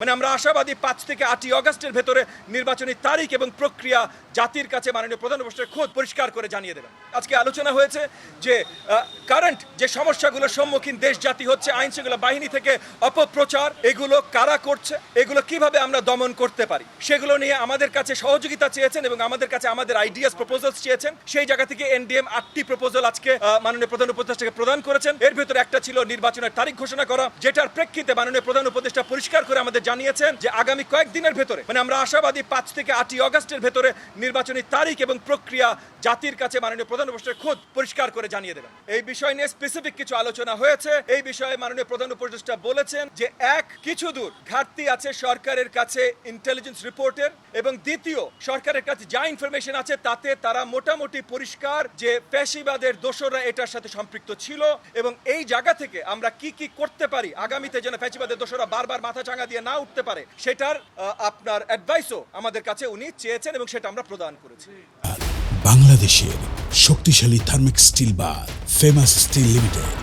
মানে আমরা আশাবাদী ৫ থেকে ৮ই অগস্টের ভেতরে নির্বাচনী তারিখ এবং প্রক্রিয়া জাতির কাছে মাননীয় প্রধান উপদেষ্টা খোদ পরিষ্কার করে জানিয়ে দেবেন। আজকে আলোচনা হয়েছে যে কারেন্ট যে সমস্যাগুলোর সম্মুখীন দেশ জাতি হচ্ছে, আইন শৃঙ্খলা বাহিনী থেকে অপপ্রচার, এগুলো কারা করছে, এগুলো কিভাবে আমরা দমন করতে পারি, সেগুলো নিয়ে আমাদের কাছে সহযোগিতা চেয়েছেন এবং আমাদের কাছে আমাদের আইডিয়াস প্রপোজালস চেয়েছেন। সেই জায়গা থেকে এনডিএম 8টি প্রপোজাল আজকে মাননীয় প্রধান উপদেষ্টাকে প্রদান করেছেন। এর ভেতরে একটা ছিল নির্বাচনের তারিখ ঘোষণা করা, যেটার প্রেক্ষিতে মাননীয় প্রধান উপদেষ্টা পরিষ্কার করে আমাদের জানিয়েছেন যে আগামী কয়েকদিনের ভেতরে, মানে আমরা আশাবাদী ৫ থেকে ৮ই অগস্টের ভেতরে নির্বাচনী তারিখ এবং প্রক্রিয়া জাতির কাছে মাননীয় প্রধান উপদেষ্টা খোদ পরিষ্কার করে জানিয়ে দেবেন। এই বিষয় নিয়ে স্পেসিফিক কিছু আলোচনা হয়েছে। এই বিষয়ে মাননীয় প্রধান উপদেষ্টা বলেছেন যে কিছু দূর ঘাটতি আছে সরকারের কাছে ইন্টেলিজেন্স রিপোর্টের, এবং দ্বিতীয়, সরকারের কাছে যা ইনফরমেশন আছে তাতে তারা মোটামুটি পরিষ্কার যে ফ্যাসিবাদের দোসররা এটার সাথে সম্পৃক্ত ছিল, এবং এই জায়গা থেকে আমরা কি কি করতে পারি আগামীতে যেন ফ্যাসিবাদের দোসররা বারবার মাথা চাঙ্গা দিয়ে না উঠতে পারে, সেটার আপনার অ্যাডভাইসও আমাদের কাছে উনি চেয়েছেন এবং সেটা আমরা প্রদান করেছি। বাংলাদেশের শক্তিশালী থার্মিক স্টিল বার ফেমাস স্টিল লিমিটেড।